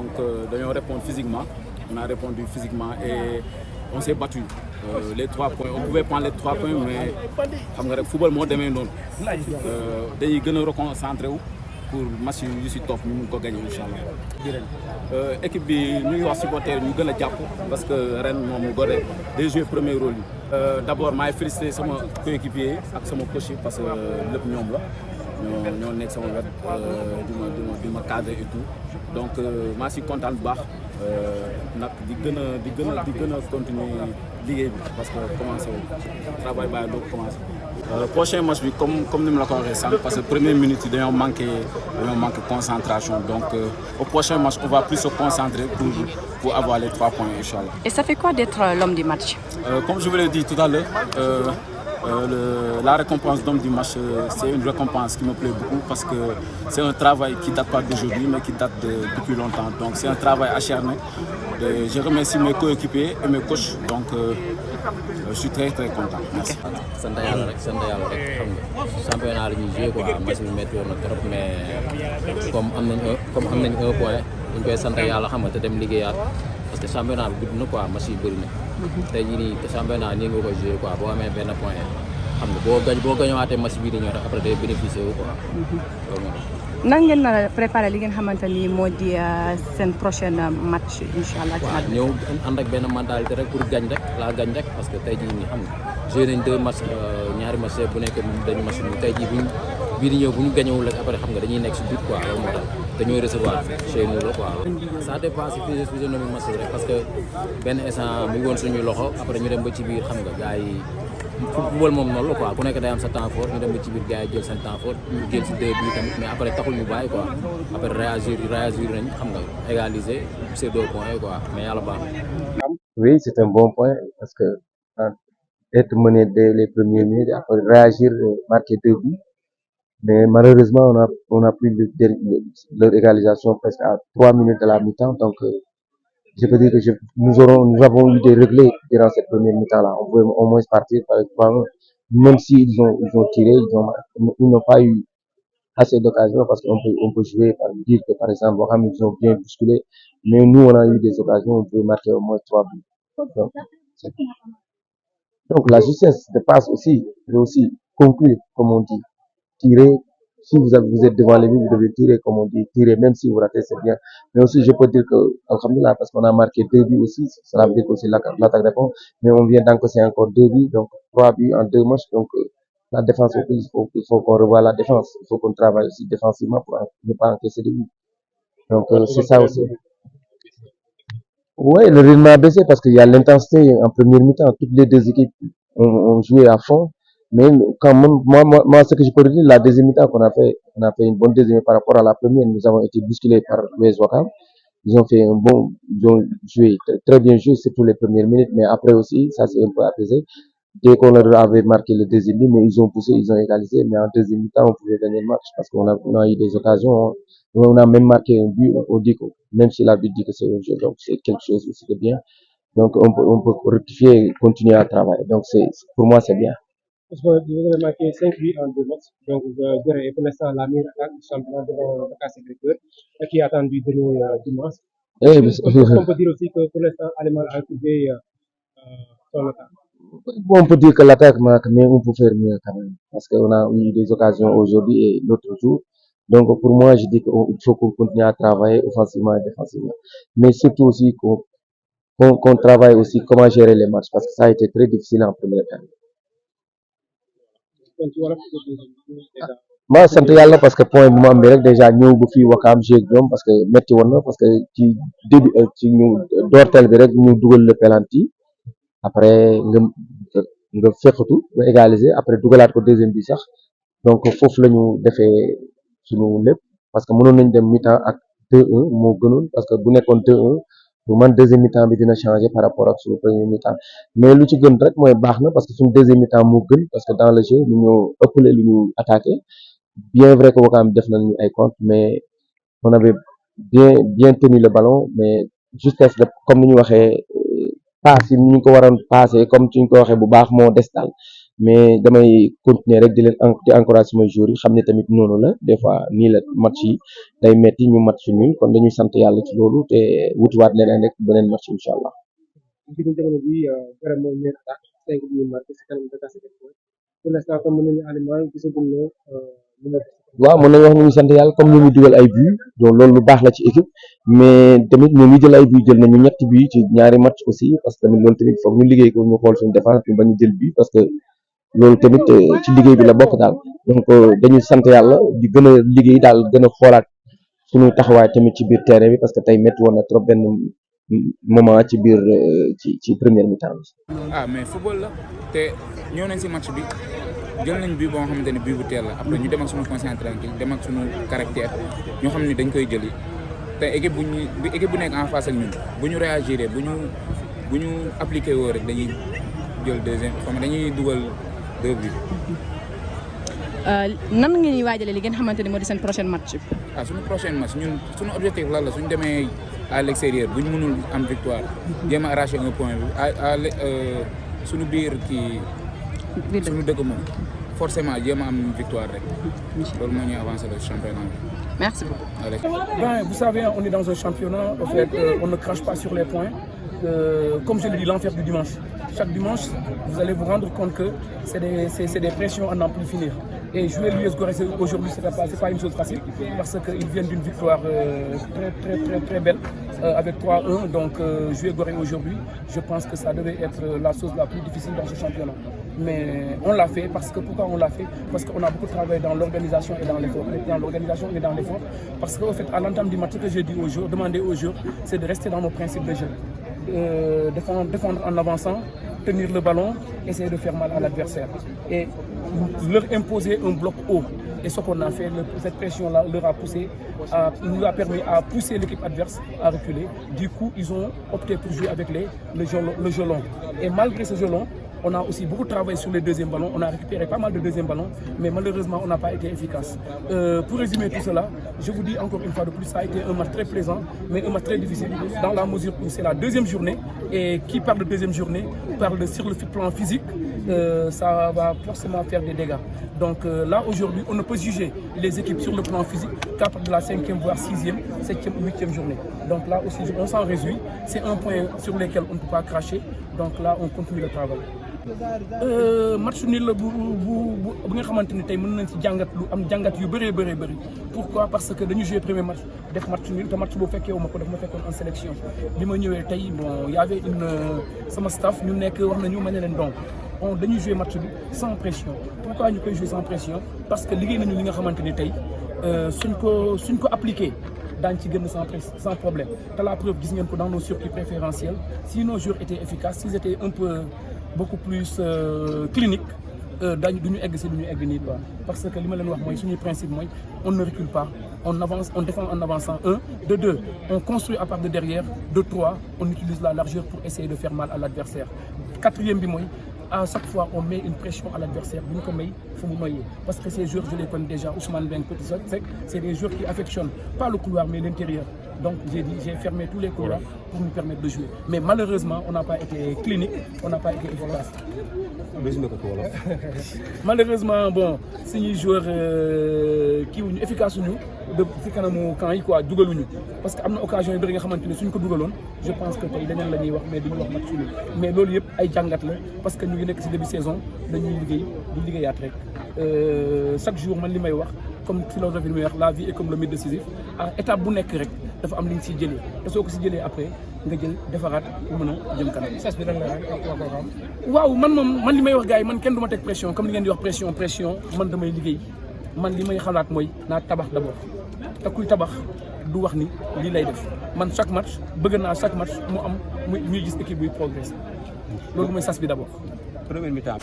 donc dañoo répondre physiquement. On a répondu physiquement et on s'est battu. Les 3 points, on pouvait prendre les 3 points, mais xam nga rek football moo demee noonu. Dañuy gën a reconcentré wu pour match yu si topp ñu mun ko gagner incha allah. Équipe bi ñu ngi wax supporter ñu gën a jàpp parce que ren moom Gorée day jouer premier rôle yi. D'abord maay féliciter sama coéquipier ak sama coach yi parce que lépp ñoom la. ñoo nekk sama wet di ma cadre et tout donc maa si kontaan bu baax nag di gën a continuer liggéey bi parce que commencé wu travail bàyyi doo commencé. Prochain match bi comme ni ma la ko waxee sànq parce que première minute yi dañoo manqué concentration donc au prochain match on va plus se concentrer pour avoir les 3 points inchallah. Et ça fait quoi d'être l'homme du match? Comme je vous l'ai dit tout à l'heure. La récompense d'homme du match, c'est une récompense qui me plaît beaucoup parce que c'est un travail qui ne date pas d'aujourd'hui mais qui date depuis longtemps. Donc c'est un travail acharné. Je remercie mes coéquipiers et mes coachs. Donc je suis très content. Merci. sant yàlla rek xam nga championnat la ñuy joué quoi match bi métti woon na trop mais comme am nañ un point dañ koy sant yàlla xam nga te dem liggéeyaat parce que championnat bi gudd na quoi match yi bëri na. tey jii nii championnat nii nga koy joué quoi boo amee benn point xam nga boo gañowaatee match bii di ñëw rek après day bénéficier wu quoi. nan ngeen nar a préparé li ngeen xamante ni moo di seen prochaine match incha allah. waaw ñëw ànd ak benn mentalité rek pour gañ rek parce que tey jii nii xam nga joué nañ 2 matchs ñaari match bu nekk dañu match nii tey jii bii di ñëw bu ñu gañewul rek après xam nga dañuy nekk si but quoi loolu moo tax dañooy recevoir chez nous la quoi. ça dépend si physionomie match rek parce que benn instant mi ngi woon suñuy loxo après ñu dem ba ci biir xam nga gars yi football moom noonu la quoi ku nekk day am sa temps fort ñu dem ba ci biir gars yi jël seen temps fort ñu jël si 2 buts tamit mais après taxul ñu bàyyi quoi après réagir nañ xam nga égaliser ces 2 points quoi mais yàlla baax na. Oui, c'est un bon point parce que être mené dès les premières minutes après réagir marquer 2 buts mais malheureusement on a pris leur égalisation presque à 3 minutes de la mi-temps donc je peux dire que nous avons eu des regrets durant cette première mi-temps là on pouvait au moins partir par 3-1 même si ils ont tiré ils n'ont pas eu assez d'occasions parce qu'on peut jouer par dire que par exemple Wakam ils ont bien bousculé mais nous on a eu des occasions on pouvait marquer au moins 3 buts donc la justesse de passe aussi conclure comme on dit tirer si vous êtes devant les buts vous devez tirer comme on dit tirer même si vous ratez c'est bien mais aussi je peux dire que alhamdoulilah parce qu'on a marqué 2 buts aussi cela veut dire que aussi l'attaque répond mais on vient d'encaisser encore 2 buts donc 3 buts en 2 matchs donc la défense il faut qu'on revoie la défense il faut qu'on travaille aussi défensivement pour ne pas encaisser de buts donc c'est ça aussi. Ouais, le rythme a baissé parce qu'il y a l'intensité en première mi-temps toutes les 2 équipes ont joué à fond. Mais quand même, moi, ce que je peux dire, la deuxième mi-temps on a fait une bonne deuxième par rapport à la première. Nous avons été bousculés par l'US Ouakam. Ils ont joué très bien joué, surtout les premières minutes, mais après aussi, ça s'est un peu apaisé. Dès qu'on leur avait marqué le deuxième but, mais ils ont poussé, ils ont égalisé, mais en deuxième mi-temps, on pouvait gagner le match parce qu'on a eu des occasions. On a même marqué un but, on dit que, même si l'arbitre dit que c'est un jeu, donc c'est quelque chose aussi de bien. Donc on peut rectifier et continuer à travailler. Donc pour moi, c'est bien. Parce que vous avez marqué 5 buts en 2 matchs. Donc, Gorée est pour l'instant la meilleure attaque du championnat devant Dakar Sacré-Cœur, qui est attendu demain dimanche. On peut dire aussi que pour l'instant, Aliman a trouvé son attaque. On peut dire que l'attaque marque, mais on peut faire mieux quand même. Parce qu'on a eu des occasions aujourd'hui et l'autre jour. Donc, pour moi, je dis qu'il faut qu'on continue à travailler offensivement et défensivement. Mais surtout aussi qu'on travaille aussi comment gérer les matchs. Parce que ça a été très difficile en première période. ma sant yàlla parce que point bu mu am bi rek déjà ñëw ba fii Wakaam jeeg ñoom parce que métti woon na parce que ci début ci ñu doorteel bi rek ñu dugal le penalty après nga fekkatu nga égaliser après dugalaat ko deuxième bi sax donc foofu la ñu defee suñu lépp parce que mënoon nañ dem mi-temps ak 2-1 moo gënoon parce que bu nekkoon 2-1 bu man deuxième mi-temps bi dina changer par rapport ak suñu premier mi-temps mais lu ci gën rek mooy baax na parce que suñu deuxième mi-temps moo gën parce que dans le jeu ñu ñoo ëppale lu ñu attaqué bien vrai que Wakaam def nañu ay compte mais on avait bien tenu le ballon mais justesse de comme ni ñu waxee passe yi ni ñu ko waroon passer comme suñ ko waxee bu baax moo des daal mais damay continuer rek di leen di encourager sama joueurs yi xam ne tamit noonu la des fois nii la match yi day metti ñu match nul kon dañuy sant yàlla ci loolu te wutiwaat leneen rek beneen match incha allah. bi ñu jamono bi Gorée mooy meilleur attaque 5 buts marqués si kanam Dakar Sacré-Cœur pour l'instant comme mën nañu Alimal gisagum na waaw mën nañu wax ñu ngi sant yàlla comme ñu ngi dugal ay buts donc loolu lu baax la ci équipe mais tamit ñoom ñu jël ay buts jël nañu ñetti buts ci ñaari match aussi parce que tamit loolu tamit foog ñu liggéey ko ñu xool suñu défense ñu bañ a jël but parce que loolu tamit ci liggéey bi la bokk daal donc dañuy sant yàlla di gën a liggéey daal gën a xoolaat suñu taxawaay tamit ci biir terrain bi parce que tey métti woon na trop benn moment ci biir ci première mi-temps bi. ah mais football la te ñëw nañ si match bi jël nañ bii boo xamante ne bii bu teel la après ñu dem ak suñu conscience tranquille dem ak suñu caractère ñoo xam ne dañ koy jëli te équipe bu nekk en face ak ñun bu ñu réagir bu ñu appliqué woo rek dañuy jël deuxième xam nga dañuy dugal 2 buts. nan ngeen ñuy waajalee li ngeen xamante ne moo di seen prochain match bi. ah suñu prochain match ñun suñu objectif lan la suñu demee à l'extérieur bu ñu mënul am victoire jéem a arracher un point bi suñu biir kii. suñu dëkk moom forcément jéem a am victoire rek loolu moo ñuy avancer le championnat bi. Merci beaucoup. Ben, vous savez, on est dans un championnat, en fait, on ne crache pas sur les points. Comme je l'ai dit, l'enfer du dimanche. Chaque dimanche, vous allez vous rendre compte que c'est des pressions à n'en plus finir. Et jouer l'US Gorée aujourd'hui, c'est pas une chose facile parce qu'ils viennent d'une victoire très belle avec 3-1. Donc jouer Gorée aujourd'hui, je pense que ça devait être la chose la plus difficile dans ce championnat. Mais on l'a fait parce que pourquoi on l'a fait? Parce qu'on a beaucoup travaillé dans l'organisation et dans l'effort. Dans l'organisation et dans l'effort. Parce qu'au fait, à l'entame du match, que j'ai dit aux joueurs, demander aux joueurs, c'est de rester dans nos principes de jeu. Défendre en avançant, tenir le ballon, essayer de faire mal à l'adversaire. Et leur imposer un bloc haut. Et ce qu'on a fait, cette pression-là nous a permis à pousser l'équipe adverse à reculer. Du coup, ils ont opté pour jouer avec le jeu long. Et malgré ce jeu long, on a aussi beaucoup travaillé sur les deuxièmes ballons, on a récupéré pas mal de deuxièmes ballons, mais malheureusement on n'a pas été efficace. Pour résumer tout cela, je vous dis encore une fois de plus, ça a été un match très plaisant, mais un match très difficile, dans la mesure où c'est la deuxième journée, et qui parle de deuxième journée, parle sur le plan physique, ça va forcément faire des dégâts. Donc là aujourd'hui, on ne peut juger les équipes sur le plan physique qu'à partir de la 5e, voire 6e, 7e, 8e journée. Donc là aussi, on s'en réjouit, c'est un point sur lequel on ne peut pas cracher, donc là on continue le travail. Match nul la bu nga xamante ni tey mën nañ ci jàngat lu am jàngat yu bëree bëri pourquoi parce que dañu joué premier match def match nul te match boo fekkee wu ma ko daf ma fekkoon en sélection bi ma ñëwee tey bon y avait sama staff ñu nekk wax nañu ma ne leen donc dañuy joué match bi sans pression. Pourquoi ñu koy joué sans pression? Parce que liggéey nañu li nga xamante ni tey suñ ko appliqué daañu ci gën sans problème te la preuve gis ngeen ko dans nos circuits préférentiels si nos joueurs étaient efficaces s'ils étaient un peu beaucoup plus clinique duñu egg si duñu egg nii quoi parce que li ma leen wax mooy suñuy principe mooy on ne recule pas on avance on défend en avançant 1 de 2 on construit à part de derrière de 3 on utilise la largeur pour essayer de faire mal à l'adversaire 4e bi mooy à chaque fois on met une pression à l'adversaire bu ñu ko may fu mu noyee parce que ces joueurs je les connais déjà Ousmane Beng Petit Seck c'est des joueurs qui affectionnent pas le couloir mais l'intérieur donc j'ai fermé tous les couloirs pour nous permettre de jouer mais malheureusement on n'a pas été clinique on n'a pas été efficace malheureusement bon suñuy joueurs kii wuñu efficace uñu de ci kanamu camp yi quoi dugaluñu parce que am na occasion yu bëri nga xamante ne suñ ko dugaloon je pense que tey leneen la ñuy wax mais duñu wax match nul mais loolu yëpp ay jàngat la parce que ñu ngi nekk ci début saison dañuy liggéeyaat rek chaque jour man li may wax comme philosophie li may wax la vie est comme le mythe de Sisyphe à étape bu nekk rek dafa am li nga siy jëlee te soo ko si jëlee après nga jël defaraat pour mën a jëm kanam. waaw man li may wax gars yi man kenn du ma teg pression comme li ngeen di wax pression man damay liggéey man li may xalaat mooy naa tabax d'abord te kuy tabax du wax ni lii lay def man chaque match bëgg naa chaque match mu am muy gis équipe buy progresser loolu mooy sas bi d'abord. Première mi-temps.